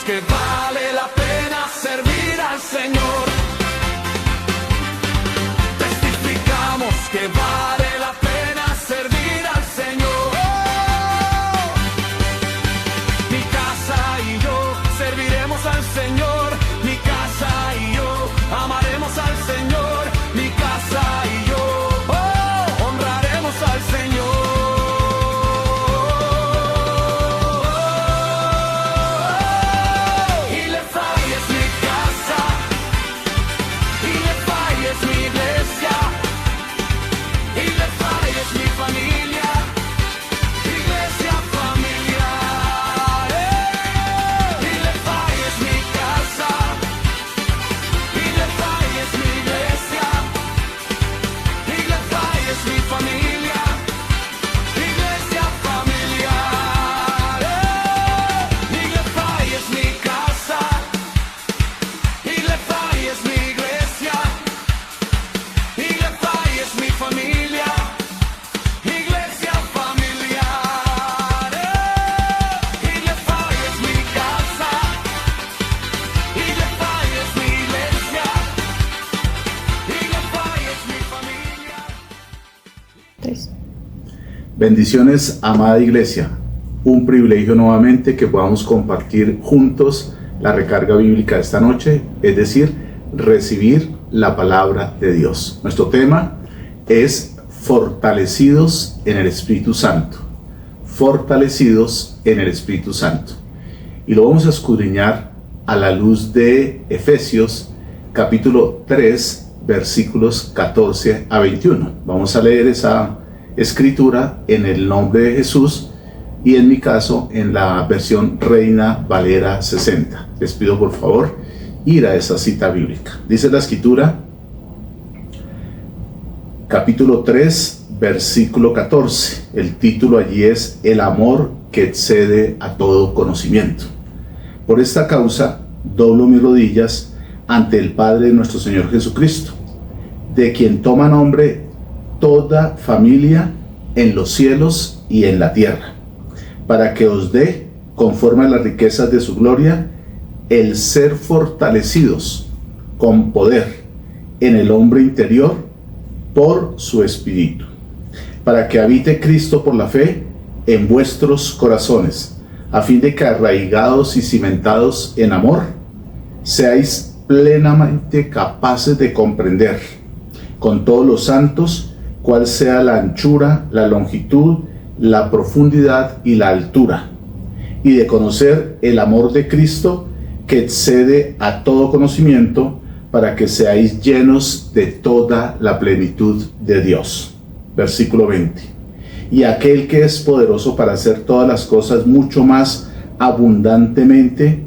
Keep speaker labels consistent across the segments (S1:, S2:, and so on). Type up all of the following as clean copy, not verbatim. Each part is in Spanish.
S1: que vale la pena servir al Señor. Testificamos que vale la pena servir al Señor. Mi casa y yo serviremos al Señor. Mi casa y yo amaremos al Señor. Mi casa y yo honraremos al Señor.
S2: Bendiciones, amada iglesia. Un privilegio nuevamente que podamos compartir juntos la recarga bíblica de esta noche, es decir, recibir la palabra de Dios. Nuestro tema es fortalecidos en el Espíritu Santo. Fortalecidos en el Espíritu Santo. Y lo vamos a escudriñar a la luz de Efesios capítulo 3, versículos 14 a 21. Vamos a leer esa escritura en el nombre de Jesús y en mi caso en la versión Reina Valera 60. Les pido por favor ir a esa cita bíblica. Dice la escritura, capítulo 3, versículo 14. El título allí es El amor que excede a todo conocimiento. Por esta causa doblo mis rodillas ante el Padre de nuestro Señor Jesucristo, de quien toma nombre toda familia en los cielos y en la tierra, para que os dé, conforme a las riquezas de su gloria, el ser fortalecidos con poder en el hombre interior por su Espíritu, para que habite Cristo por la fe en vuestros corazones, a fin de que arraigados y cimentados en amor, seáis plenamente capaces de comprender con todos los santos cuál sea la anchura, la longitud, la profundidad y la altura, y de conocer el amor de Cristo que excede a todo conocimiento, para que seáis llenos de toda la plenitud de Dios. Versículo 20. Y aquel que es poderoso para hacer todas las cosas mucho más abundantemente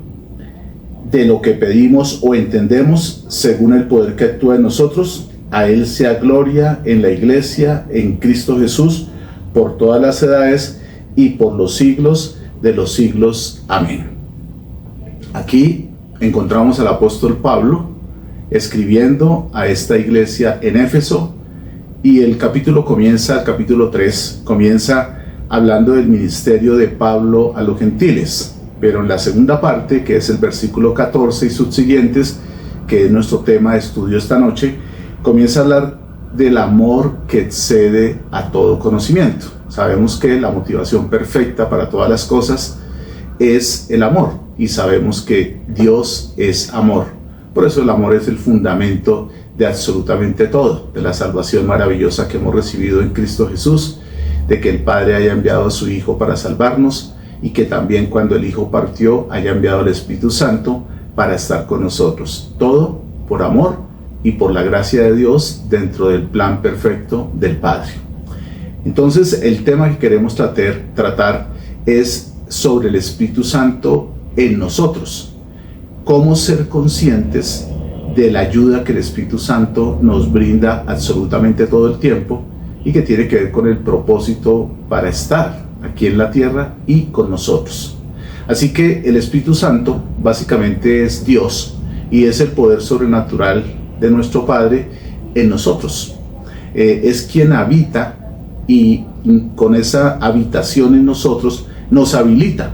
S2: de lo que pedimos o entendemos, según el poder que actúa en nosotros, a Él sea gloria en la iglesia, en Cristo Jesús, por todas las edades y por los siglos de los siglos. Amén. Aquí encontramos al apóstol Pablo escribiendo a esta iglesia en Éfeso, y el capítulo 3 comienza hablando del ministerio de Pablo a los gentiles, pero en la segunda parte, que es el versículo 14 y subsiguientes, que es nuestro tema de estudio esta noche, comienza a hablar del amor que excede a todo conocimiento. Sabemos que la motivación perfecta para todas las cosas es el amor, y sabemos que Dios es amor. Por eso el amor es el fundamento de absolutamente todo, de la salvación maravillosa que hemos recibido en Cristo Jesús, de que el Padre haya enviado a su Hijo para salvarnos, y que también cuando el Hijo partió haya enviado al Espíritu Santo para estar con nosotros. Todo por amor y por la gracia de Dios dentro del plan perfecto del Padre. Entonces el tema que queremos tratar es sobre el Espíritu Santo en nosotros. Cómo ser conscientes de la ayuda que el Espíritu Santo nos brinda absolutamente todo el tiempo, y que tiene que ver con el propósito para estar aquí en la tierra y con nosotros. Así que el Espíritu Santo básicamente es Dios, y es el poder sobrenatural de nuestro Padre en nosotros. Es quien habita, y con esa habitación en nosotros nos habilita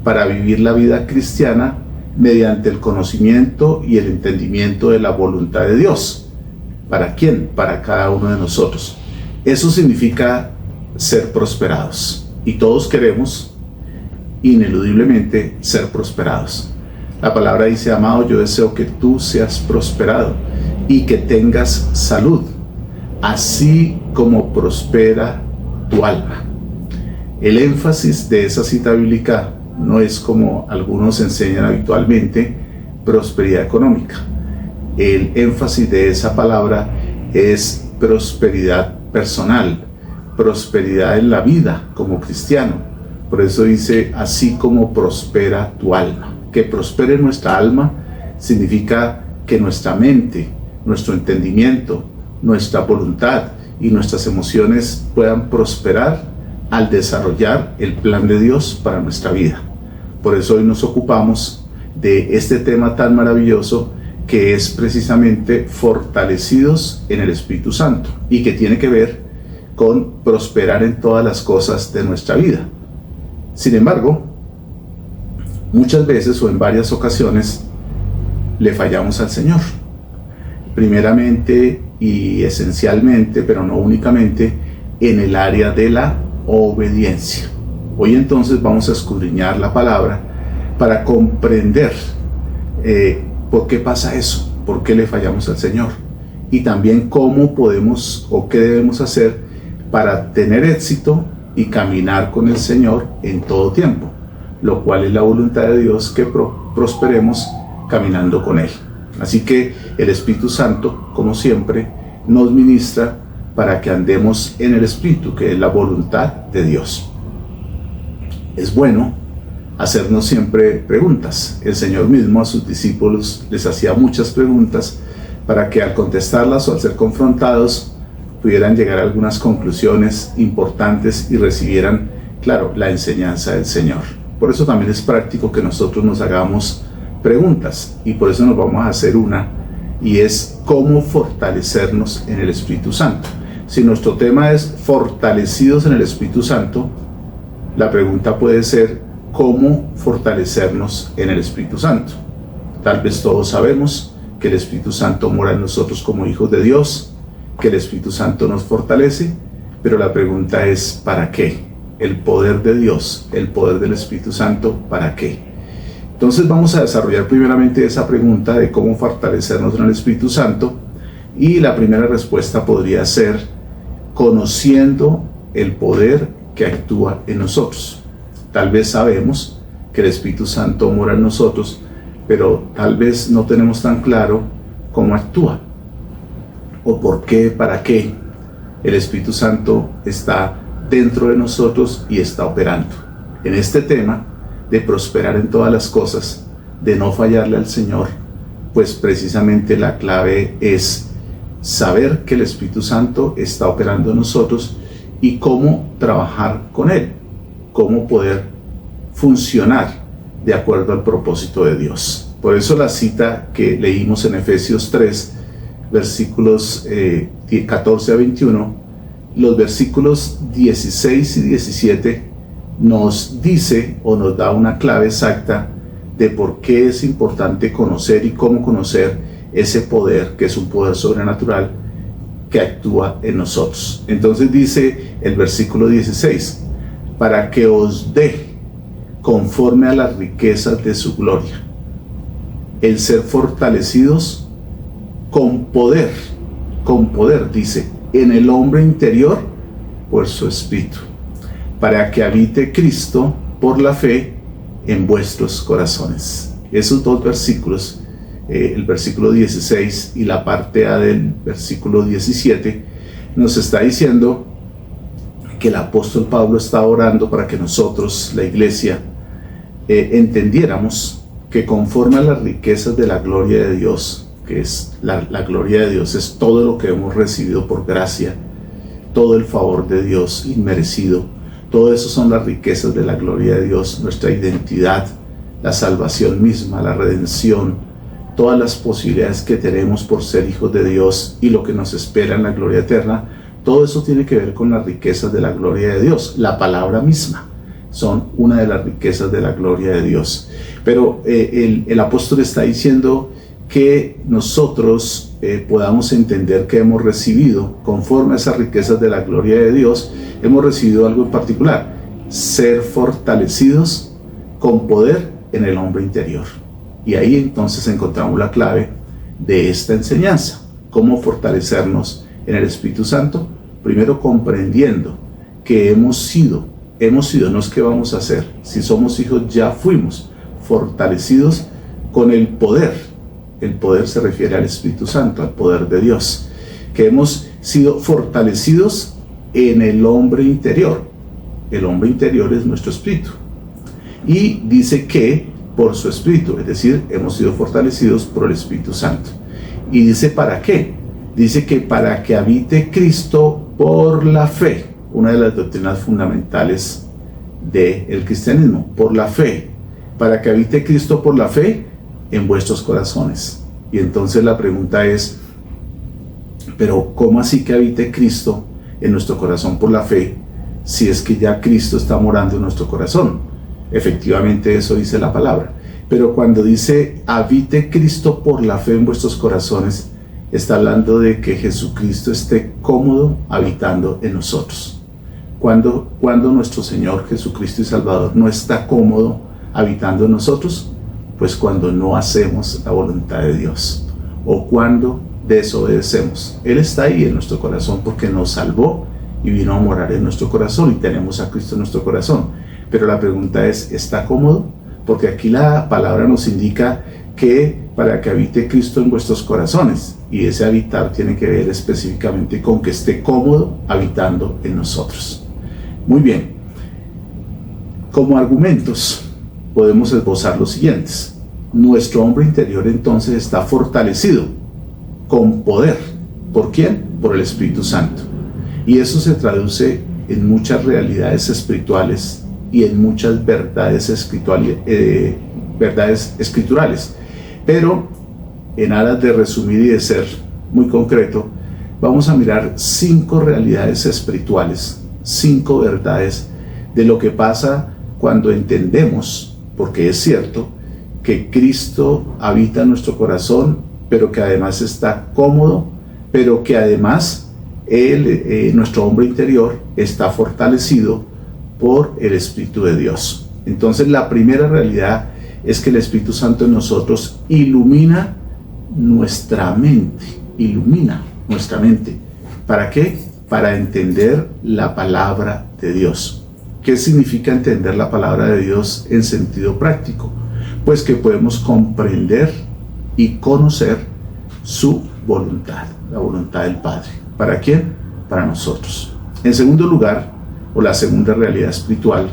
S2: para vivir la vida cristiana mediante el conocimiento y el entendimiento de la voluntad de Dios. ¿Para quién? Para cada uno de nosotros. Eso significa ser prosperados. Y todos queremos, ineludiblemente, ser prosperados. La palabra dice: amado, yo deseo que tú seas prosperado y que tengas salud, así como prospera tu alma. El énfasis de esa cita bíblica no es, como algunos enseñan habitualmente, prosperidad económica. El énfasis de esa palabra es prosperidad personal, prosperidad en la vida como cristiano. Por eso dice: así como prospera tu alma. Que prospere nuestra alma significa que nuestra mente, nuestro entendimiento, nuestra voluntad y nuestras emociones puedan prosperar al desarrollar el plan de Dios para nuestra vida. Por eso hoy nos ocupamos de este tema tan maravilloso, que es precisamente fortalecidos en el Espíritu Santo, y que tiene que ver con prosperar en todas las cosas de nuestra vida. Sin embargo, muchas veces o en varias ocasiones le fallamos al Señor. Primeramente y esencialmente, pero no únicamente, en el área de la obediencia. Hoy entonces vamos a escudriñar la palabra para comprender por qué pasa eso, por qué le fallamos al Señor, y también cómo podemos o qué debemos hacer para tener éxito y caminar con el Señor en todo tiempo, lo cual es la voluntad de Dios, que prosperemos caminando con Él. Así que el Espíritu Santo, como siempre, nos ministra para que andemos en el Espíritu, que es la voluntad de Dios. Es bueno hacernos siempre preguntas. El Señor mismo a sus discípulos les hacía muchas preguntas para que, al contestarlas o al ser confrontados, pudieran llegar a algunas conclusiones importantes y recibieran, claro, la enseñanza del Señor. Por eso también es práctico que nosotros nos hagamos preguntas, y por eso nos vamos a hacer una, y es: ¿cómo fortalecernos en el Espíritu Santo? Si nuestro tema es fortalecidos en el Espíritu Santo, la pregunta puede ser: ¿cómo fortalecernos en el Espíritu Santo? Tal vez todos sabemos que el Espíritu Santo mora en nosotros como hijos de Dios, que el Espíritu Santo nos fortalece, pero la pregunta es: ¿para qué? El poder de Dios, el poder del Espíritu Santo, ¿para qué? Entonces vamos a desarrollar primeramente esa pregunta de cómo fortalecernos en el Espíritu Santo, y la primera respuesta podría ser: conociendo el poder que actúa en nosotros. Tal vez sabemos que el Espíritu Santo mora en nosotros, pero tal vez no tenemos tan claro cómo actúa, o por qué, para qué el Espíritu Santo está dentro de nosotros y está operando. En este tema de prosperar en todas las cosas, de no fallarle al Señor, pues precisamente la clave es saber que el Espíritu Santo está operando en nosotros y cómo trabajar con Él, cómo poder funcionar de acuerdo al propósito de Dios. Por eso la cita que leímos en Efesios 3, versículos 14 a 21, los versículos 16 y 17 nos dice o nos da una clave exacta de por qué es importante conocer y cómo conocer ese poder, que es un poder sobrenatural que actúa en nosotros. Entonces dice el versículo 16: para que os dé, conforme a las riquezas de su gloria, el ser fortalecidos con poder, dice, en el hombre interior por su Espíritu, para que habite Cristo por la fe en vuestros corazones. Esos dos versículos, el versículo 16 y la parte A del versículo 17, nos está diciendo que el apóstol Pablo está orando para que nosotros, la iglesia, entendiéramos que conforme a las riquezas de la gloria de Dios, que es la gloria de Dios es todo lo que hemos recibido por gracia, todo el favor de Dios inmerecido, todo eso son las riquezas de la gloria de Dios, nuestra identidad, la salvación misma, la redención, todas las posibilidades que tenemos por ser hijos de Dios y lo que nos espera en la gloria eterna. Todo eso tiene que ver con las riquezas de la gloria de Dios. La palabra misma son una de las riquezas de la gloria de Dios. Pero el apóstol está diciendo que nosotros podamos entender que hemos recibido, conforme a esas riquezas de la gloria de Dios, hemos recibido algo en particular: ser fortalecidos con poder en el hombre interior. Y ahí entonces encontramos la clave de esta enseñanza: cómo fortalecernos en el Espíritu Santo. Primero, comprendiendo que hemos sido, no es que vamos a ser, si somos hijos ya fuimos fortalecidos con el poder. El poder se refiere al Espíritu Santo, al poder de Dios, que hemos sido fortalecidos en el hombre interior. El hombre interior es nuestro espíritu, y dice que por su espíritu, es decir, hemos sido fortalecidos por el Espíritu Santo. Y dice, ¿para qué? Dice que para que habite Cristo por la fe, una de las doctrinas fundamentales del cristianismo, por la fe, para que habite Cristo por la fe en vuestros corazones. Y entonces la pregunta es, pero ¿cómo así que habite Cristo en nuestro corazón por la fe, si es que ya Cristo está morando en nuestro corazón? Efectivamente, eso dice la palabra. Pero cuando dice habite Cristo por la fe en vuestros corazones, está hablando de que Jesucristo esté cómodo habitando en nosotros. Cuando nuestro Señor Jesucristo y Salvador no está cómodo habitando en nosotros, pues cuando no hacemos la voluntad de Dios, o cuando desobedecemos. Él está ahí en nuestro corazón porque nos salvó y vino a morar en nuestro corazón, y tenemos a Cristo en nuestro corazón. Pero la pregunta es, ¿está cómodo? Porque aquí la palabra nos indica que para que habite Cristo en vuestros corazones, y ese habitar tiene que ver específicamente con que esté cómodo habitando en nosotros. Muy bien, como argumentos podemos esbozar los siguientes. Nuestro hombre interior entonces está fortalecido con poder. ¿Por quién? Por el Espíritu Santo. Y eso se traduce en muchas realidades espirituales y en muchas verdades escriturales. Pero en aras de resumir y de ser muy concreto, vamos a mirar 5 realidades espirituales, 5 verdades de lo que pasa cuando entendemos, porque es cierto, que Cristo habita en nuestro corazón, pero que además está cómodo, pero que además nuestro hombre interior está fortalecido por el Espíritu de Dios. Entonces, la primera realidad es que el Espíritu Santo en nosotros ilumina nuestra mente. ¿Para qué? Para entender la palabra de Dios. ¿Qué significa entender la palabra de Dios en sentido práctico? Pues que podemos comprender y conocer su voluntad, la voluntad del Padre. ¿Para quién? Para nosotros. En segundo lugar, o la segunda realidad espiritual,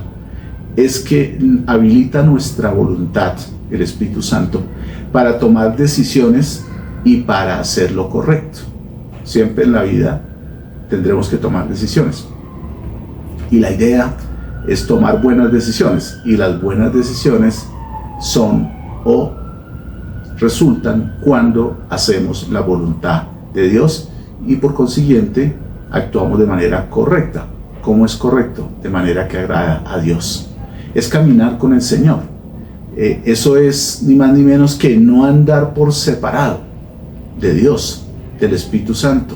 S2: es que habilita nuestra voluntad, el Espíritu Santo, para tomar decisiones y para hacer lo correcto. Siempre en la vida tendremos que tomar decisiones. Y la idea es tomar buenas decisiones. Y las buenas decisiones son o resultan cuando hacemos la voluntad de Dios y por consiguiente actuamos de manera correcta. ¿Cómo es correcto? De manera que agrada a Dios. Es caminar con el Señor. Eso es ni más ni menos que no andar por separado de Dios, del Espíritu Santo.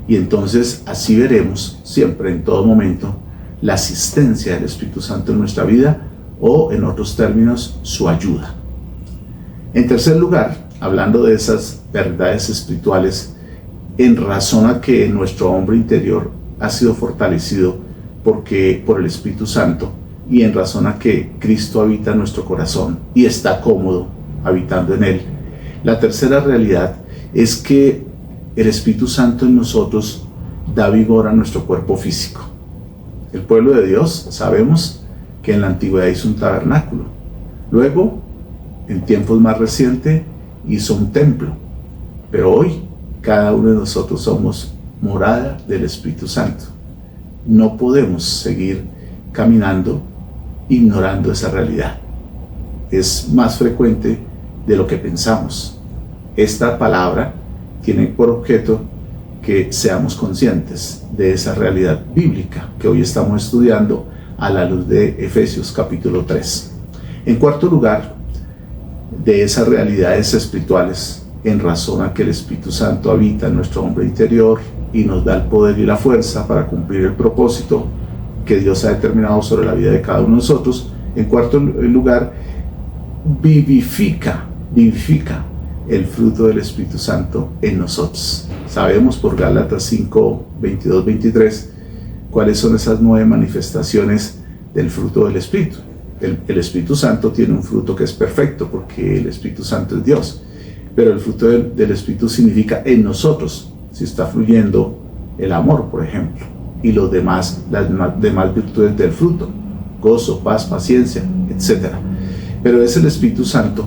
S2: Y entonces así veremos siempre, en todo momento, la asistencia del Espíritu Santo en nuestra vida, o en otros términos, su ayuda. En tercer lugar, hablando de esas verdades espirituales, en razón a que nuestro hombre interior ha sido fortalecido por el Espíritu Santo, y en razón a que Cristo habita en nuestro corazón y está cómodo habitando en él, la tercera realidad es que el Espíritu Santo en nosotros da vigor a nuestro cuerpo físico. El pueblo de Dios, sabemos que en la antigüedad hizo un tabernáculo. Luego, en tiempos más recientes, hizo un templo. Pero hoy, cada uno de nosotros somos morada del Espíritu Santo. No podemos seguir caminando ignorando esa realidad. Es más frecuente de lo que pensamos. Esta palabra tiene por objeto que seamos conscientes de esa realidad bíblica que hoy estamos estudiando a la luz de Efesios capítulo 3. En cuarto lugar, de esas realidades espirituales en razón a que el Espíritu Santo habita en nuestro hombre interior y nos da el poder y la fuerza para cumplir el propósito que Dios ha determinado sobre la vida de cada uno de nosotros. En cuarto lugar, vivifica el fruto del Espíritu Santo en nosotros. Sabemos por Gálatas 5, 22, 23 cuáles son esas 9 manifestaciones del fruto del Espíritu. El Espíritu Santo tiene un fruto que es perfecto porque el Espíritu Santo es Dios, pero el fruto del Espíritu significa en nosotros, si está fluyendo el amor, por ejemplo, y las demás virtudes del fruto, gozo, paz, paciencia, etc. Pero es el Espíritu Santo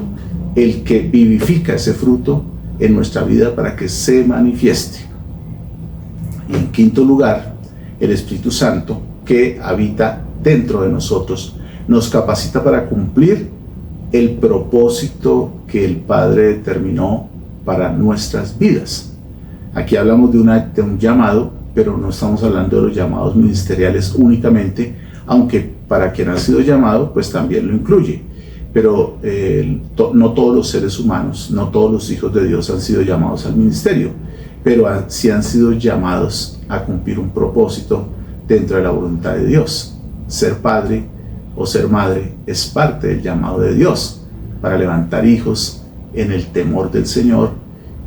S2: el que vivifica ese fruto en nuestra vida para que se manifieste. Y en quinto lugar, el Espíritu Santo que habita dentro de nosotros nos capacita para cumplir el propósito que el Padre determinó para nuestras vidas. Aquí hablamos de un llamado, pero no estamos hablando de los llamados ministeriales únicamente, aunque para quien ha sido llamado, pues también lo incluye. Pero no todos los seres humanos, no todos los hijos de Dios han sido llamados al ministerio, pero sí han sido llamados a cumplir un propósito dentro de la voluntad de Dios. Ser padre o ser madre es parte del llamado de Dios para levantar hijos en el temor del Señor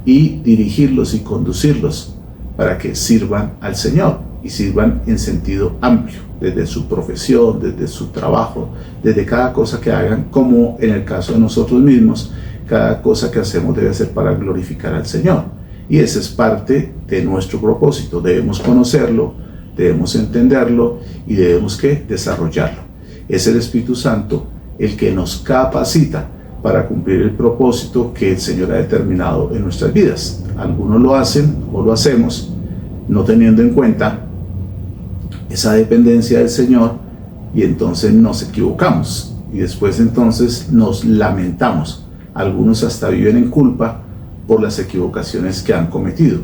S2: y dirigirlos y conducirlos para que sirvan al Señor y sirvan en sentido amplio, desde su profesión, desde su trabajo, desde cada cosa que hagan, como en el caso de nosotros mismos, cada cosa que hacemos debe ser para glorificar al Señor. Y ese es parte de nuestro propósito. Debemos conocerlo, debemos entenderlo y debemos desarrollarlo. Es el Espíritu Santo el que nos capacita para cumplir el propósito que el Señor ha determinado en nuestras vidas. Algunos lo hacen o lo hacemos no teniendo en cuenta esa dependencia del Señor, y entonces nos equivocamos y después entonces nos lamentamos. Algunos hasta viven en culpa por las equivocaciones que han cometido,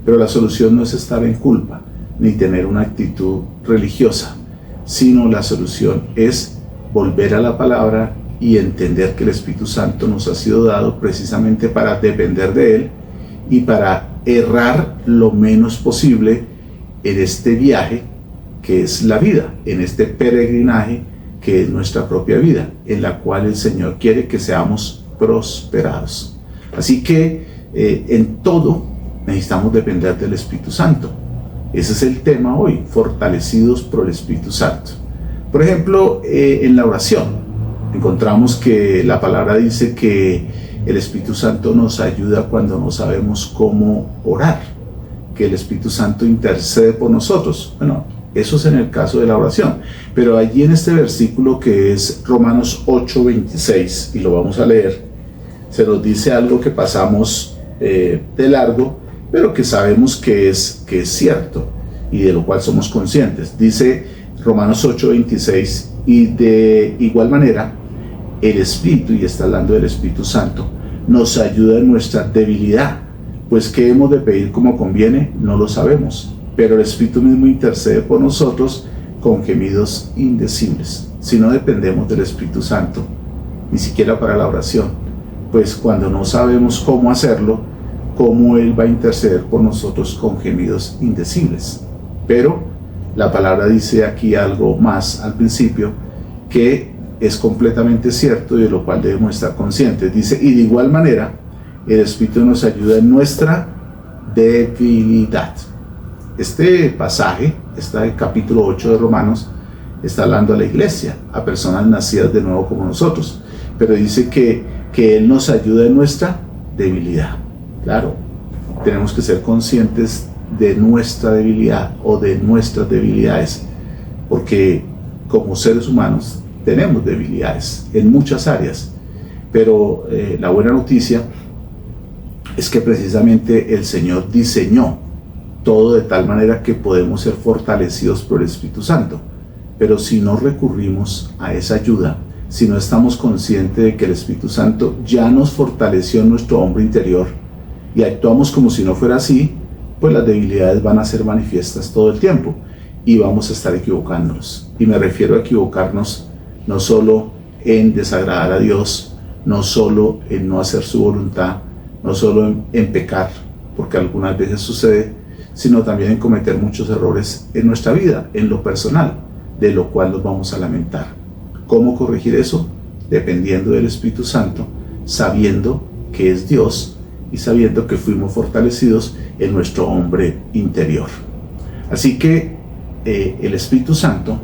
S2: pero la solución no es estar en culpa ni tener una actitud religiosa, sino la solución es volver a la palabra y entender que el Espíritu Santo nos ha sido dado precisamente para depender de Él y para errar lo menos posible en este viaje que es la vida, en este peregrinaje que es nuestra propia vida, en la cual el Señor quiere que seamos prosperados. Así que en todo necesitamos depender del Espíritu Santo. Ese es el tema hoy, fortalecidos por el Espíritu Santo. Por ejemplo, en la oración encontramos que la palabra dice que el Espíritu Santo nos ayuda cuando no sabemos cómo orar, que el Espíritu Santo intercede por nosotros. Bueno, eso es en el caso de la oración, pero allí en este versículo que es Romanos 8:26, y lo vamos a leer, se nos dice algo que pasamos de largo, pero que sabemos que es cierto y de lo cual somos conscientes. Dice Romanos 8:26, y de igual manera el Espíritu, y está hablando del Espíritu Santo, nos ayuda en nuestra debilidad, pues ¿qué hemos de pedir como conviene? No lo sabemos, pero el Espíritu mismo intercede por nosotros con gemidos indecibles. Si no dependemos del Espíritu Santo, ni siquiera para la oración, pues cuando no sabemos cómo hacerlo, ¿cómo Él va a interceder por nosotros con gemidos indecibles? Pero la palabra dice aquí algo más al principio que es completamente cierto y de lo cual debemos estar conscientes. Dice, y de igual manera el Espíritu nos ayuda en nuestra debilidad. Este pasaje, este capítulo 8 de Romanos, está hablando a la iglesia, a personas nacidas de nuevo como nosotros, pero dice que Él nos ayuda en nuestra debilidad. Claro, tenemos que ser conscientes de nuestra debilidad o de nuestras debilidades, porque como seres humanos tenemos debilidades en muchas áreas, pero la buena noticia es que precisamente el Señor diseñó todo de tal manera que podemos ser fortalecidos por el Espíritu Santo. Pero si no recurrimos a esa ayuda, si no estamos conscientes de que el Espíritu Santo ya nos fortaleció en nuestro hombre interior y actuamos como si no fuera así, pues las debilidades van a ser manifiestas todo el tiempo y vamos a estar equivocándonos. Y me refiero a equivocarnos no solo en desagradar a Dios no solo en no hacer su voluntad, no solo en pecar, porque algunas veces sucede, sino también en cometer muchos errores en nuestra vida, en lo personal, de lo cual nos vamos a lamentar. ¿Cómo corregir eso? Dependiendo del Espíritu Santo, sabiendo que es Dios y sabiendo que fuimos fortalecidos en nuestro hombre interior. Así que el Espíritu Santo,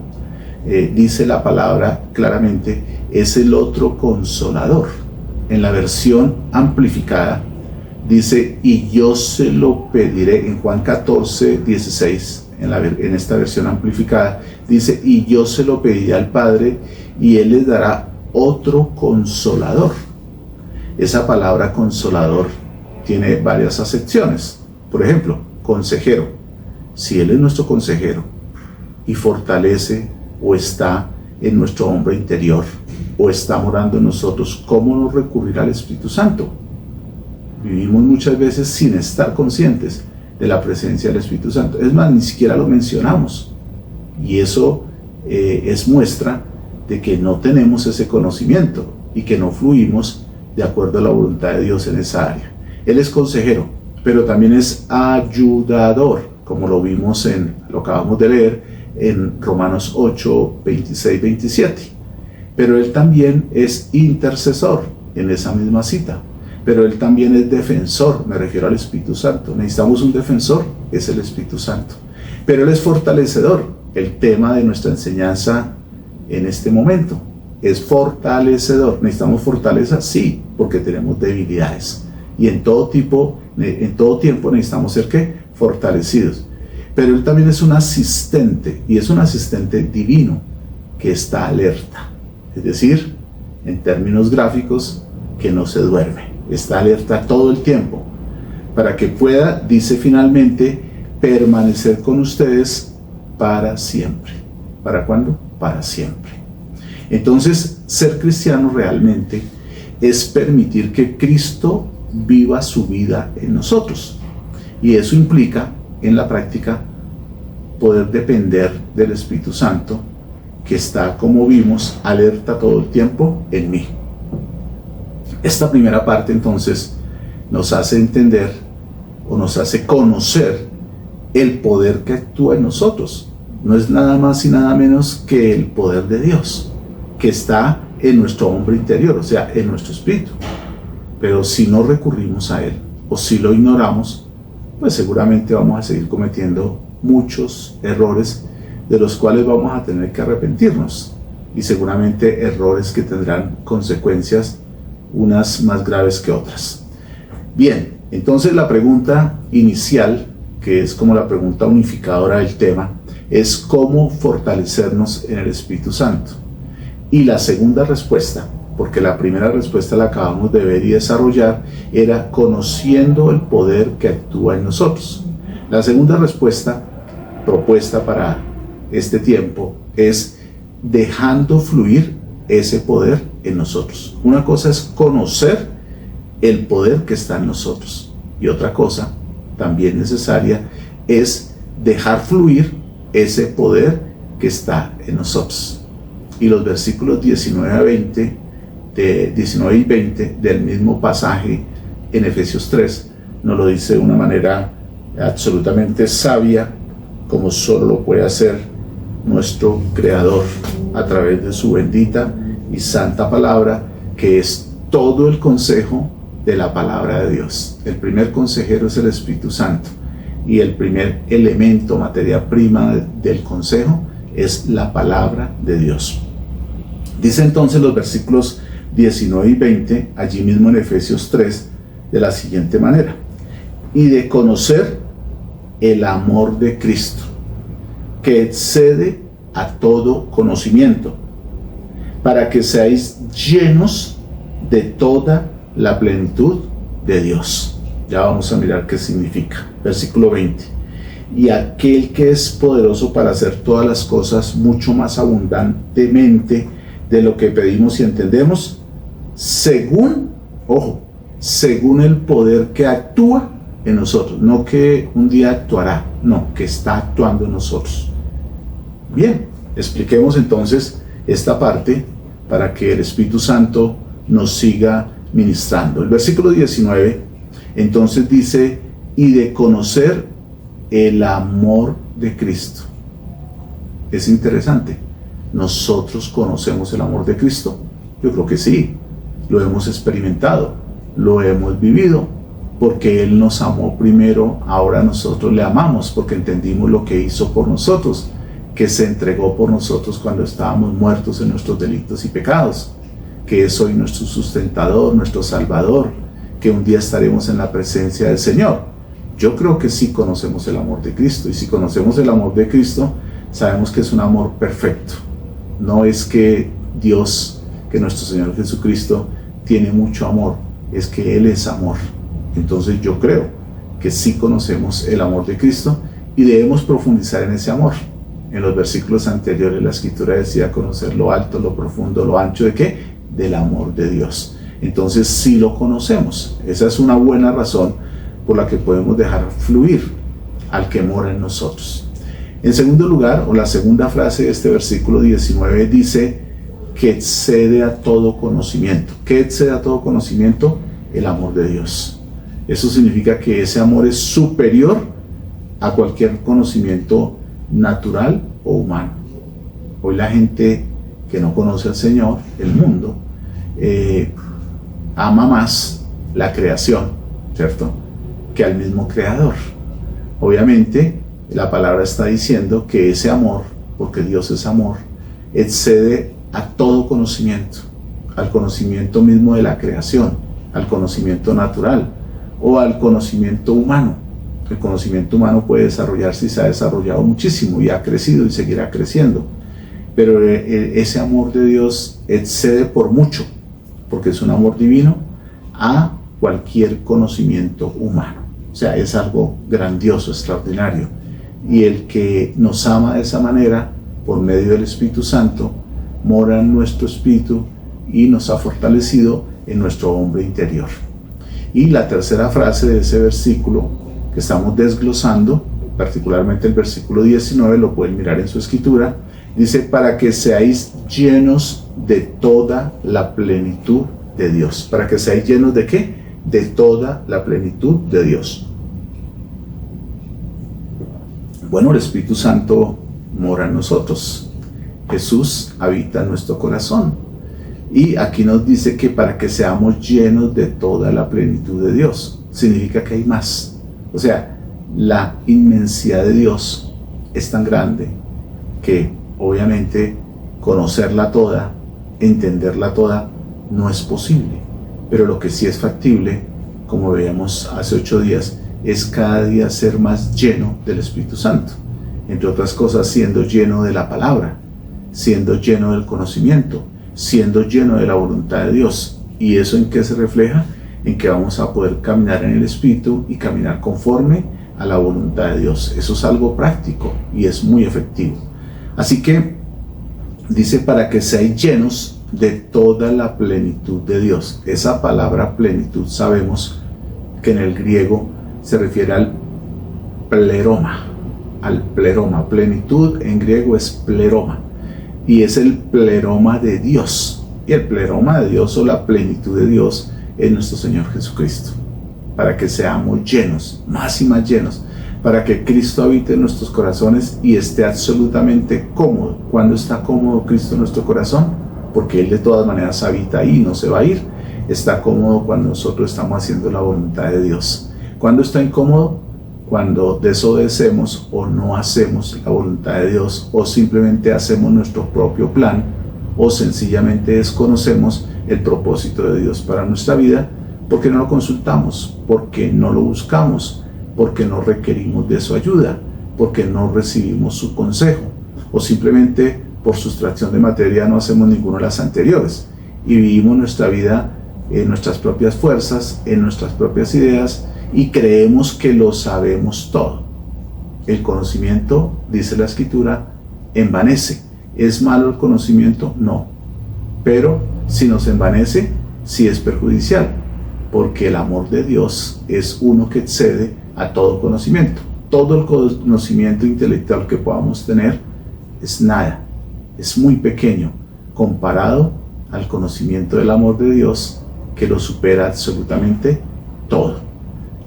S2: dice la palabra claramente, es el otro consolador. En la versión amplificada dice, y yo se lo pediré, en Juan 14, 16, en esta versión amplificada, dice, y yo se lo pediré al Padre, y Él les dará otro consolador. Esa palabra consolador tiene varias acepciones. Por ejemplo, consejero. Si Él es nuestro consejero y fortalece o está en nuestro hombre interior o está morando en nosotros, ¿cómo no recurrir al Espíritu Santo? Vivimos muchas veces sin estar conscientes de la presencia del Espíritu Santo. Es más, ni siquiera lo mencionamos. Y eso es muestra de que no tenemos ese conocimiento y que no fluimos de acuerdo a la voluntad de Dios en esa área. Él es consejero, pero también es ayudador, como lo vimos lo acabamos de leer en Romanos 8, 26, 27. Pero Él también es intercesor en esa misma cita. Pero Él también es defensor, me refiero al Espíritu Santo. Necesitamos un defensor, es el Espíritu Santo. Pero Él es fortalecedor, el tema de nuestra enseñanza en este momento. Es fortalecedor. ¿Necesitamos fortaleza? Sí, porque tenemos debilidades. Y en todo tiempo necesitamos ser ¿qué? Fortalecidos. Pero Él también es un asistente, y es un asistente divino que está alerta. Es decir, en términos gráficos, que no se duerme. Está alerta todo el tiempo, para que pueda, dice finalmente, permanecer con ustedes para siempre. ¿Para cuándo? Para siempre. Entonces, ser cristiano realmente es permitir que Cristo viva su vida en nosotros. Y eso implica, en la práctica, poder depender del Espíritu Santo, que está, como vimos, alerta todo el tiempo en mí. Esta primera parte, entonces, nos hace entender o nos hace conocer el poder que actúa en nosotros. No es nada más y nada menos que el poder de Dios, que está en nuestro hombre interior, o sea, en nuestro espíritu. Pero si no recurrimos a Él, o si lo ignoramos, pues seguramente vamos a seguir cometiendo muchos errores de los cuales vamos a tener que arrepentirnos, y seguramente errores que tendrán consecuencias, unas más graves que otras. Bien, entonces la pregunta inicial, que es como la pregunta unificadora del tema, es cómo fortalecernos en el Espíritu Santo. Y la segunda respuesta, porque la primera respuesta la acabamos de ver y desarrollar, era conociendo el poder que actúa en nosotros. La segunda respuesta propuesta para este tiempo es dejando fluir ese poder en nosotros. Una cosa es conocer el poder que está en nosotros, y otra cosa también necesaria es dejar fluir ese poder que está en nosotros. Y los versículos 19 y 20 del mismo pasaje en Efesios 3 nos lo dice de una manera absolutamente sabia, como solo lo puede hacer nuestro Creador a través de su bendita y santa palabra, que es todo el consejo de la palabra de Dios. El primer consejero es el Espíritu Santo, y el primer elemento, materia prima del consejo, es la palabra de Dios. Dice entonces los versículos 19 y 20, allí mismo en Efesios 3, de la siguiente manera: y de conocer el amor de Cristo, que excede a todo conocimiento, para que seáis llenos de toda la plenitud de Dios. Ya vamos a mirar qué significa. Versículo 20: y aquel que es poderoso para hacer todas las cosas mucho más abundantemente de lo que pedimos y entendemos, según el poder que actúa en nosotros. No que un día actuará, no, que está actuando en nosotros. Bien, expliquemos entonces esta parte para que el Espíritu Santo nos siga ministrando. El versículo 19 entonces dice, y de conocer el amor de Cristo. Es interesante. ¿Nosotros conocemos el amor de Cristo? Yo creo que sí. Lo hemos experimentado, lo hemos vivido, porque Él nos amó primero, ahora nosotros le amamos, porque entendimos lo que hizo por nosotros, que se entregó por nosotros cuando estábamos muertos en nuestros delitos y pecados, que es hoy nuestro sustentador, nuestro salvador, que un día estaremos en la presencia del Señor. Yo creo que sí conocemos el amor de Cristo, y si conocemos el amor de Cristo, sabemos que es un amor perfecto. No es que Dios, que nuestro Señor Jesucristo tiene mucho amor, es que Él es amor. Entonces yo creo que sí conocemos el amor de Cristo y debemos profundizar en ese amor. En los versículos anteriores la Escritura decía conocer lo alto, lo profundo, lo ancho, ¿de qué? Del amor de Dios. Entonces sí lo conocemos. Esa es una buena razón por la que podemos dejar fluir al que mora en nosotros. En segundo lugar, o la segunda frase de este versículo 19 dice que excede a todo conocimiento. ¿Qué excede a todo conocimiento? El amor de Dios. Eso significa que ese amor es superior a cualquier conocimiento natural o humano. Hoy la gente que no conoce al Señor, el mundo, ama más la creación, ¿cierto?, que al mismo Creador. Obviamente, la palabra está diciendo que ese amor, porque Dios es amor, excede a todo conocimiento, al conocimiento mismo de la creación, al conocimiento natural o al conocimiento humano. El conocimiento humano puede desarrollarse y se ha desarrollado muchísimo y ha crecido y seguirá creciendo, pero ese amor de Dios excede por mucho, porque es un amor divino, a cualquier conocimiento humano. O sea, es algo grandioso, extraordinario. Y el que nos ama de esa manera, por medio del Espíritu Santo, mora en nuestro espíritu y nos ha fortalecido en nuestro hombre interior. Y la tercera frase de ese versículo que estamos desglosando, particularmente el versículo 19, lo pueden mirar en su escritura, dice, para que seáis llenos de toda la plenitud de Dios. ¿Para que seáis llenos de qué? De toda la plenitud de Dios. Bueno, el Espíritu Santo mora en nosotros. Jesús habita en nuestro corazón. Y aquí nos dice que para que seamos llenos de toda la plenitud de Dios. Significa que hay más. O sea, la inmensidad de Dios es tan grande que obviamente conocerla toda, entenderla toda, no es posible. Pero lo que sí es factible, como veíamos hace 8 días, es cada día ser más lleno del Espíritu Santo. Entre otras cosas, siendo lleno de la palabra, siendo lleno del conocimiento, siendo lleno de la voluntad de Dios. ¿Y eso en qué se refleja? En que vamos a poder caminar en el Espíritu y caminar conforme a la voluntad de Dios. Eso es algo práctico y es muy efectivo. Así que dice, para que seáis llenos de toda la plenitud de Dios. Esa palabra plenitud sabemos que en el griego se refiere al pleroma, plenitud en griego es pleroma, y es el pleroma de Dios. Y el pleroma de Dios, o la plenitud de Dios, es nuestro Señor Jesucristo, para que seamos llenos, más y más llenos, para que Cristo habite en nuestros corazones y esté absolutamente cómodo. ¿Cuándo está cómodo Cristo en nuestro corazón? Porque Él de todas maneras habita ahí y no se va a ir. Está cómodo cuando nosotros estamos haciendo la voluntad de Dios. ¿Cuándo está incómodo? Cuando desobedecemos o no hacemos la voluntad de Dios, o simplemente hacemos nuestro propio plan, o sencillamente desconocemos el propósito de Dios para nuestra vida, porque no lo consultamos, porque no lo buscamos, porque no requerimos de su ayuda, porque no recibimos su consejo, o simplemente por sustracción de materia no hacemos ninguna de las anteriores y vivimos nuestra vida en nuestras propias fuerzas, en nuestras propias ideas, y creemos que lo sabemos todo. El conocimiento, dice la Escritura, envanece. ¿Es malo el conocimiento? No. Pero si nos envanece, sí es perjudicial, porque el amor de Dios es uno que excede a todo conocimiento. Todo el conocimiento intelectual que podamos tener es nada, es muy pequeño comparado al conocimiento del amor de Dios que lo supera absolutamente todo.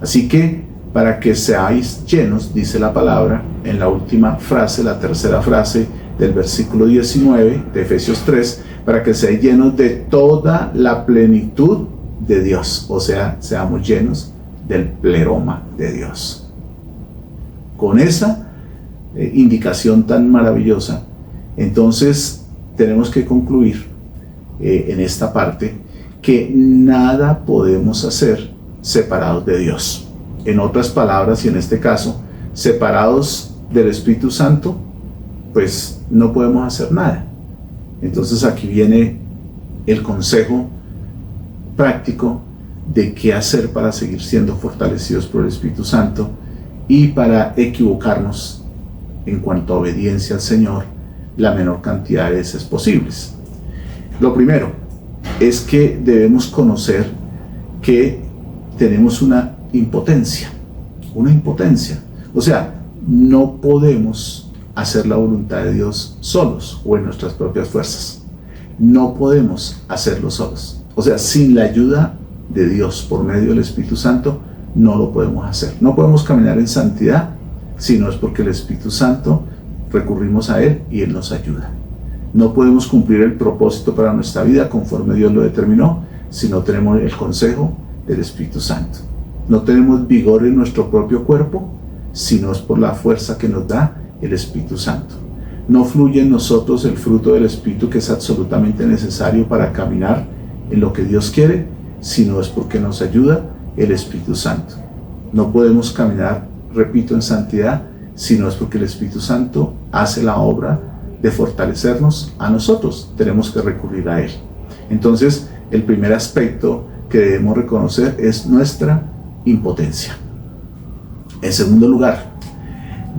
S2: Así que para que seáis llenos, dice la palabra en la última frase, la tercera frase del versículo 19 de Efesios 3, para que seáis llenos de toda la plenitud de Dios, o sea, seamos llenos del pleroma de Dios. Con esa indicación tan maravillosa, entonces tenemos que concluir en esta parte que nada podemos hacer separados de Dios. En otras palabras, y en este caso, separados del Espíritu Santo, pues no podemos hacer nada. Entonces aquí viene el consejo práctico de qué hacer para seguir siendo fortalecidos por el Espíritu Santo y para equivocarnos en cuanto a obediencia al Señor la menor cantidad de veces posibles. Lo primero es que debemos conocer que tenemos una impotencia, o sea, no podemos hacer la voluntad de Dios solos o en nuestras propias fuerzas. No podemos hacerlo solos. O sea, sin la ayuda de Dios por medio del Espíritu Santo, no lo podemos hacer. No podemos caminar en santidad si no es porque el Espíritu Santo recurrimos a Él y Él nos ayuda. No podemos cumplir el propósito para nuestra vida conforme Dios lo determinó si no tenemos el consejo del Espíritu Santo. No tenemos vigor en nuestro propio cuerpo si no es por la fuerza que nos da el Espíritu Santo. No fluye en nosotros el fruto del Espíritu que es absolutamente necesario para caminar en lo que Dios quiere, sino es porque nos ayuda el Espíritu Santo. No podemos caminar, repito, en santidad, sino es porque el Espíritu Santo hace la obra de fortalecernos a nosotros. Tenemos que recurrir a Él. Entonces, el primer aspecto que debemos reconocer es nuestra impotencia. En segundo lugar,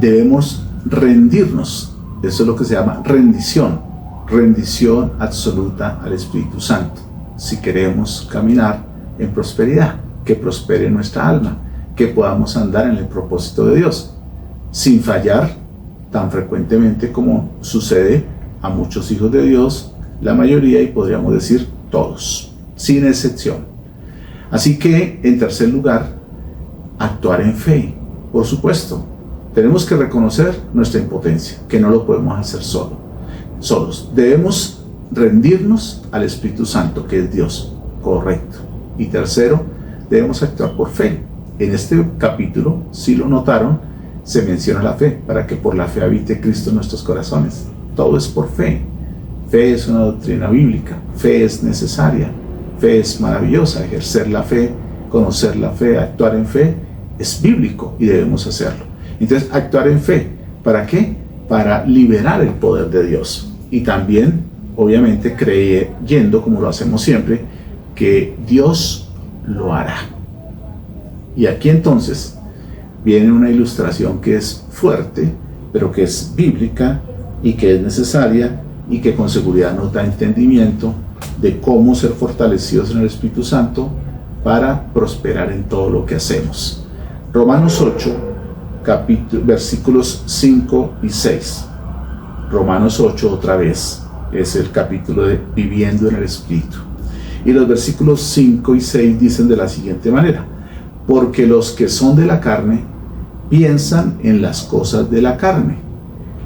S2: debemos rendirnos. Eso es lo que se llama rendición absoluta al Espíritu Santo. Si queremos caminar en prosperidad, que prospere nuestra alma, que podamos andar en el propósito de Dios, sin fallar tan frecuentemente como sucede a muchos hijos de Dios, la mayoría, y podríamos decir todos, sin excepción. Así que, en tercer lugar, actuar en fe. Por supuesto, tenemos que reconocer nuestra impotencia, que no lo podemos hacer solos. Debemos rendirnos al Espíritu Santo, que es Dios, correcto. Y tercero, debemos actuar por fe. En este capítulo, si lo notaron, se menciona la fe, para que por la fe habite Cristo en nuestros corazones. Todo es por fe. Fe es una doctrina bíblica, fe es necesaria, fe es maravillosa. Ejercer la fe, conocer la fe, actuar en fe, es bíblico y debemos hacerlo. Entonces, actuar en fe, ¿para qué? Para liberar el poder de Dios. Y también, obviamente, creyendo, como lo hacemos siempre, que Dios lo hará. Y aquí entonces viene una ilustración que es fuerte, pero que es bíblica y que es necesaria y que con seguridad nos da entendimiento de cómo ser fortalecidos en el Espíritu Santo para prosperar en todo lo que hacemos. Romanos 8, versículos 5 y 6. Romanos 8 otra vez es el capítulo de viviendo en el Espíritu. Y los versículos 5 y 6 dicen de la siguiente manera: porque los que son de la carne piensan en las cosas de la carne,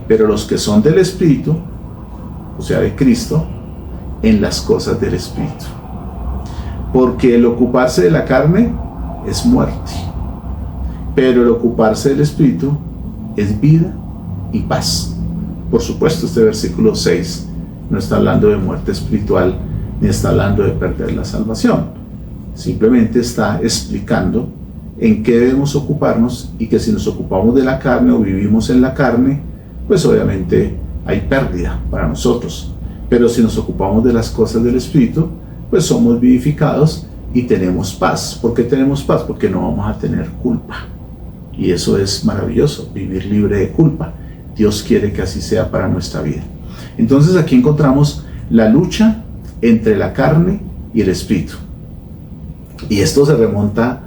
S2: pero los que son del Espíritu, o sea de Cristo, en las cosas del Espíritu. Porque el ocuparse de la carne es muerte, pero el ocuparse del Espíritu es vida y paz. Por supuesto, este versículo 6 no está hablando de muerte espiritual, ni está hablando de perder la salvación. Simplemente está explicando en qué debemos ocuparnos, y que si nos ocupamos de la carne o vivimos en la carne, pues obviamente hay pérdida para nosotros. Pero si nos ocupamos de las cosas del Espíritu, pues somos vivificados y tenemos paz. ¿Por qué tenemos paz? Porque no vamos a tener culpa. Y eso es maravilloso, vivir libre de culpa. Dios quiere que así sea para nuestra vida. Entonces aquí encontramos la lucha entre la carne y el Espíritu. Y esto se remonta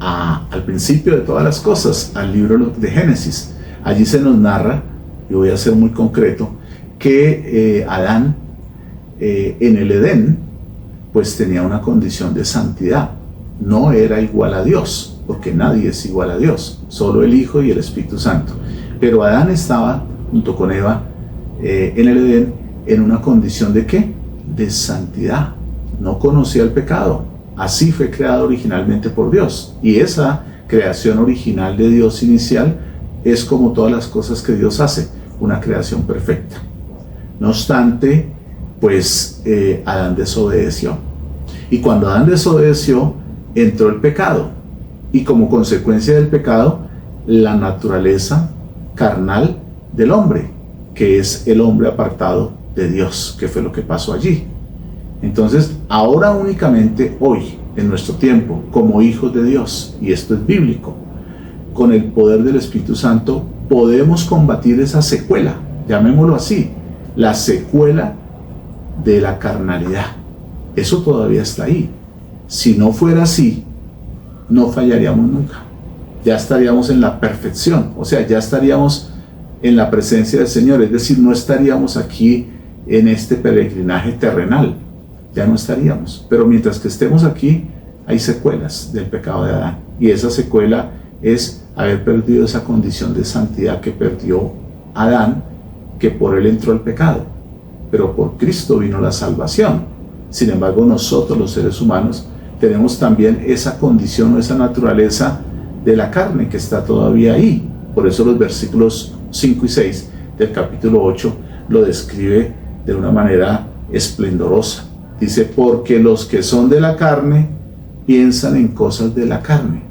S2: al principio de todas las cosas, al libro de Génesis. Allí se nos narra, y voy a ser muy concreto, que Adán en el Edén, pues tenía una condición de santidad. No era igual a Dios, porque nadie es igual a Dios, solo el Hijo y el Espíritu Santo. Pero Adán estaba, junto con Eva, en el Edén, en una condición de ¿qué? De santidad. No conocía el pecado. Así fue creado originalmente por Dios. Y esa creación original de Dios inicial es como todas las cosas que Dios hace, una creación perfecta. No obstante, pues Adán desobedeció. Y cuando Adán desobedeció, entró el pecado. Y como consecuencia del pecado, la naturaleza carnal del hombre, que es el hombre apartado de Dios, que fue lo que pasó allí. Entonces, ahora únicamente hoy, en nuestro tiempo, como hijos de Dios, y esto es bíblico, con el poder del Espíritu Santo, podemos combatir esa secuela, llamémoslo así, la secuela de la carnalidad. Eso todavía está ahí. Si no fuera así, no fallaríamos nunca. Ya estaríamos en la perfección, o sea, ya estaríamos en la presencia del Señor, es decir, no estaríamos aquí en este peregrinaje terrenal, ya no estaríamos. Pero mientras que estemos aquí, hay secuelas del pecado de Adán, y esa secuela es haber perdido esa condición de santidad que perdió Adán, que por él entró el pecado, pero por Cristo vino la salvación. Sin embargo, nosotros los seres humanos tenemos también esa condición o esa naturaleza de la carne que está todavía ahí. Por eso los versículos 5 y 6 del capítulo 8 lo describe de una manera esplendorosa. Dice, porque los que son de la carne piensan en cosas de la carne,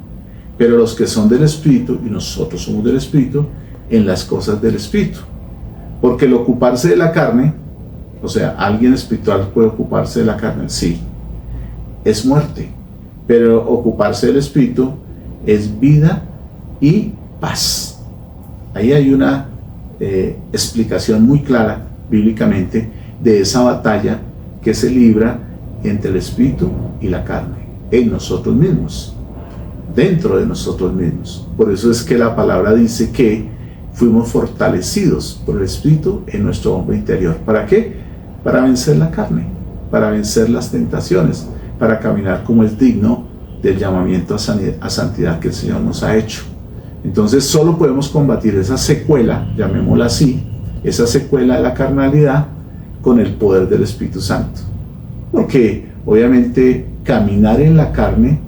S2: pero los que son del Espíritu, y nosotros somos del Espíritu, en las cosas del Espíritu. Porque el ocuparse de la carne, o sea, alguien espiritual puede ocuparse de la carne, sí, es muerte, pero ocuparse del Espíritu es vida y paz. Ahí hay una explicación muy clara bíblicamente de esa batalla que se libra entre el Espíritu y la carne, en nosotros mismos, dentro de nosotros mismos. Por eso es que la palabra dice que fuimos fortalecidos por el Espíritu en nuestro hombre interior. ¿Para qué? Para vencer la carne, para vencer las tentaciones, para caminar como es digno del llamamiento a santidad que el Señor nos ha hecho. Entonces solo podemos combatir esa secuela, llamémosla así, esa secuela de la carnalidad, con el poder del Espíritu Santo. Porque obviamente caminar en la carne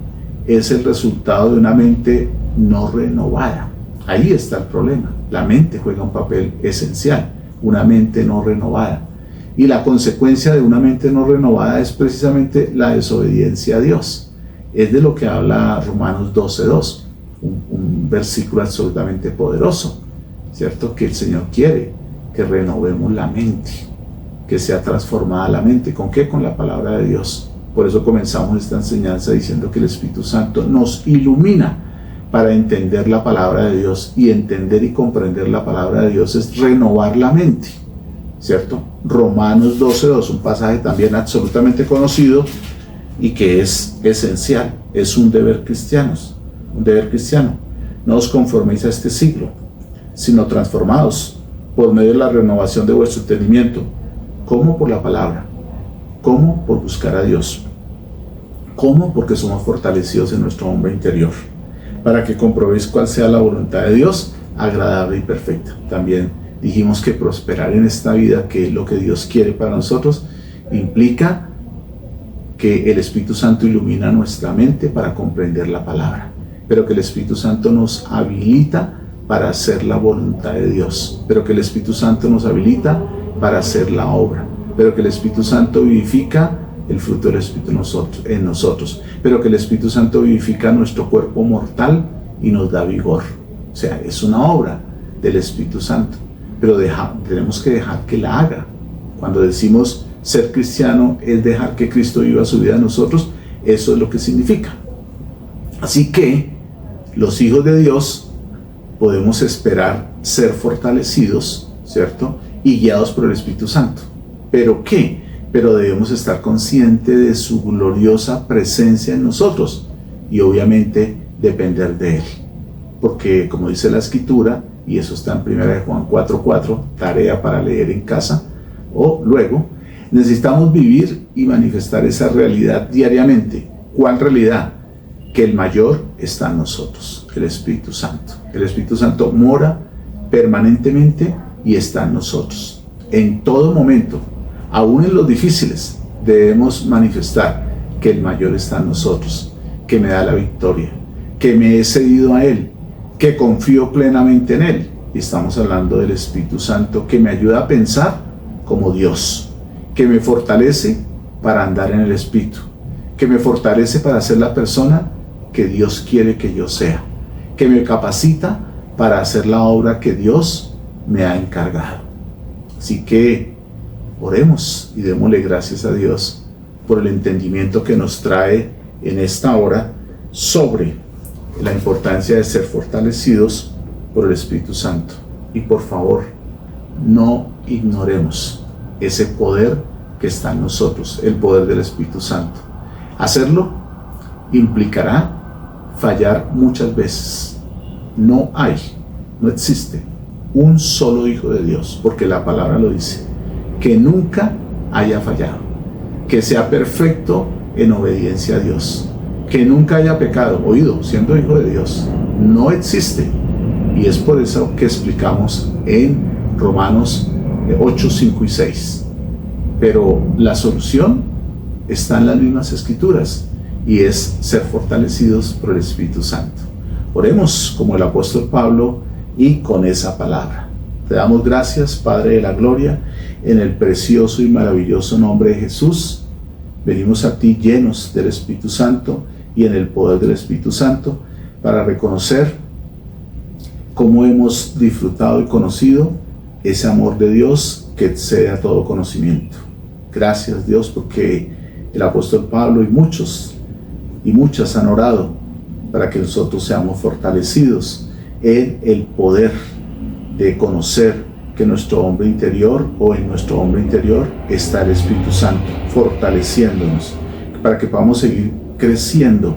S2: es el resultado de una mente no renovada. Ahí está el problema. La mente juega un papel esencial, una mente no renovada. Y la consecuencia de una mente no renovada es precisamente la desobediencia a Dios. Es de lo que habla Romanos 12:2, un versículo absolutamente poderoso, ¿cierto? Que el Señor quiere que renovemos la mente, que sea transformada la mente. ¿Con qué? Con la palabra de Dios. Por eso comenzamos esta enseñanza diciendo que el Espíritu Santo nos ilumina para entender la palabra de Dios, y entender y comprender la palabra de Dios es renovar la mente, ¿cierto? Romanos 12:2, un pasaje también absolutamente conocido y que es esencial, es un deber cristiano, no os conforméis a este siglo, sino transformados por medio de la renovación de vuestro entendimiento. ¿Cómo? Por la palabra. ¿Cómo? Por buscar a Dios. ¿Cómo? Porque somos fortalecidos en nuestro hombre interior, para que comprobéis cuál sea la voluntad de Dios, agradable y perfecta. También dijimos que prosperar en esta vida, que es lo que Dios quiere para nosotros, implica que el Espíritu Santo ilumina nuestra mente para comprender la palabra, pero que el Espíritu Santo nos habilita para hacer la voluntad de Dios, pero que el Espíritu Santo nos habilita para hacer la obra, pero que el Espíritu Santo vivifica el fruto del Espíritu en nosotros, pero que el Espíritu Santo vivifica nuestro cuerpo mortal y nos da vigor. O sea, es una obra del Espíritu Santo, pero tenemos que dejar que la haga. Cuando decimos ser cristiano es dejar que Cristo viva su vida en nosotros, eso es lo que significa. Así que los hijos de Dios podemos esperar ser fortalecidos, ¿cierto? Y guiados por el Espíritu Santo. ¿Pero qué? Pero debemos estar conscientes de su gloriosa presencia en nosotros y obviamente depender de Él. Porque como dice la Escritura, y eso está en 1 Juan 4:4, tarea para leer en casa o luego, Necesitamos vivir y manifestar esa realidad diariamente. ¿Cuál realidad? Que el mayor está en nosotros, el Espíritu Santo. El Espíritu Santo mora permanentemente y está en nosotros. En todo momento, aún en los difíciles, debemos manifestar que el mayor está en nosotros, que me da la victoria, que me he cedido a Él, que confío plenamente en Él. Y estamos hablando del Espíritu Santo que me ayuda a pensar como Dios, que me fortalece para andar en el Espíritu, que me fortalece para ser la persona que Dios quiere que yo sea, que me capacita para hacer la obra que Dios me ha encargado. Así que oremos y démosle gracias a Dios por el entendimiento que nos trae en esta hora sobre la importancia de ser fortalecidos por el Espíritu Santo. Y por favor, no ignoremos ese poder que está en nosotros, el poder del Espíritu Santo. Hacerlo implicará fallar muchas veces. No existe un solo hijo de Dios, porque la palabra lo dice, que nunca haya fallado, que sea perfecto en obediencia a Dios, que nunca haya pecado, siendo hijo de Dios. No existe. Y es por eso que explicamos en Romanos 8, 5 y 6. Pero la solución está en las mismas escrituras, y es ser fortalecidos por el Espíritu Santo. Oremos como el apóstol Pablo y con esa palabra. Te damos gracias, Padre de la gloria, en el precioso y maravilloso nombre de Jesús. Venimos a ti llenos del Espíritu Santo y en el poder del Espíritu Santo para reconocer cómo hemos disfrutado y conocido ese amor de Dios que excede a todo conocimiento. Gracias, Dios, porque el apóstol Pablo y muchos y muchas han orado para que nosotros seamos fortalecidos en el poder de conocer que nuestro hombre interior, o en nuestro hombre interior, está el Espíritu Santo fortaleciéndonos, para que podamos seguir creciendo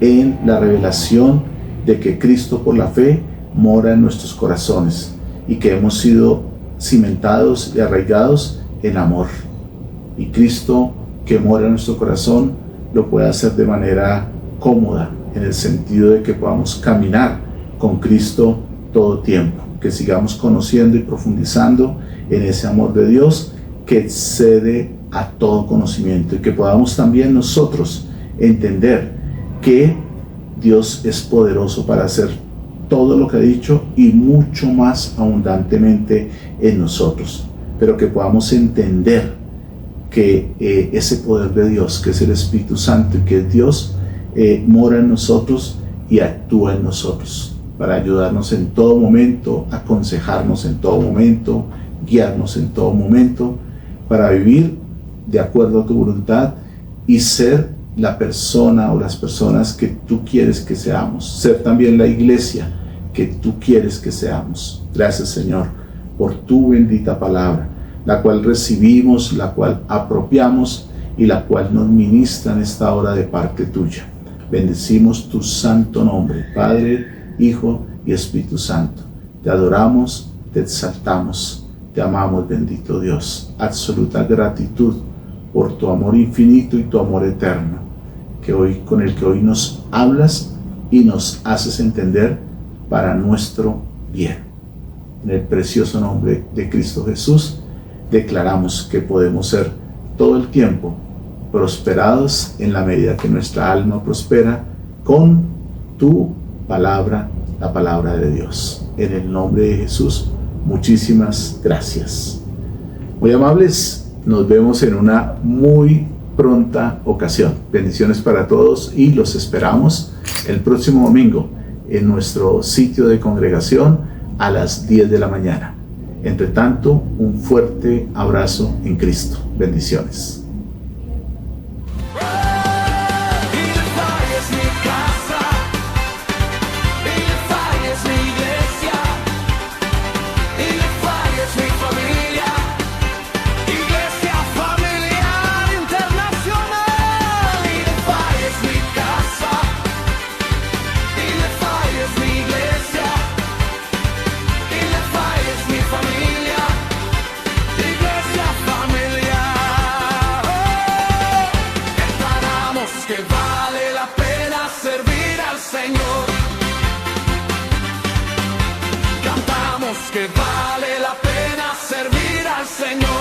S2: en la revelación de que Cristo por la fe mora en nuestros corazones y que hemos sido cimentados y arraigados en amor. Y Cristo que mora en nuestro corazón lo puede hacer de manera cómoda, en el sentido de que podamos caminar con Cristo todo tiempo, que sigamos conociendo y profundizando en ese amor de Dios que excede a todo conocimiento, y que podamos también nosotros entender que Dios es poderoso para hacer todo lo que ha dicho y mucho más abundantemente en nosotros, pero que podamos entender que ese poder de Dios, que es el Espíritu Santo y que es Dios, mora en nosotros y actúa en nosotros para ayudarnos en todo momento, aconsejarnos en todo momento, guiarnos en todo momento, para vivir de acuerdo a tu voluntad y ser la persona o las personas que tú quieres que seamos, ser también la iglesia que tú quieres que seamos. Gracias, Señor, por tu bendita palabra, la cual recibimos, la cual apropiamos y la cual nos ministra en esta hora de parte tuya. Bendecimos tu santo nombre, Padre, Hijo y Espíritu Santo. Te adoramos, te exaltamos, te amamos, bendito Dios. Absoluta gratitud por tu amor infinito y tu amor eterno, con el que hoy nos hablas y nos haces entender para nuestro bien. En el precioso nombre de Cristo Jesús, declaramos que podemos ser todo el tiempo prosperados en la medida que nuestra alma prospera con tu palabra, la palabra de Dios. En el nombre de Jesús, muchísimas gracias. Muy amables, nos vemos en una muy pronta ocasión. Bendiciones para todos y los esperamos el próximo domingo en nuestro sitio de congregación a las 10 de la mañana. Entre tanto, un fuerte abrazo en Cristo. Bendiciones.
S1: Familia, iglesia, familia. que vale la pena servir al Señor.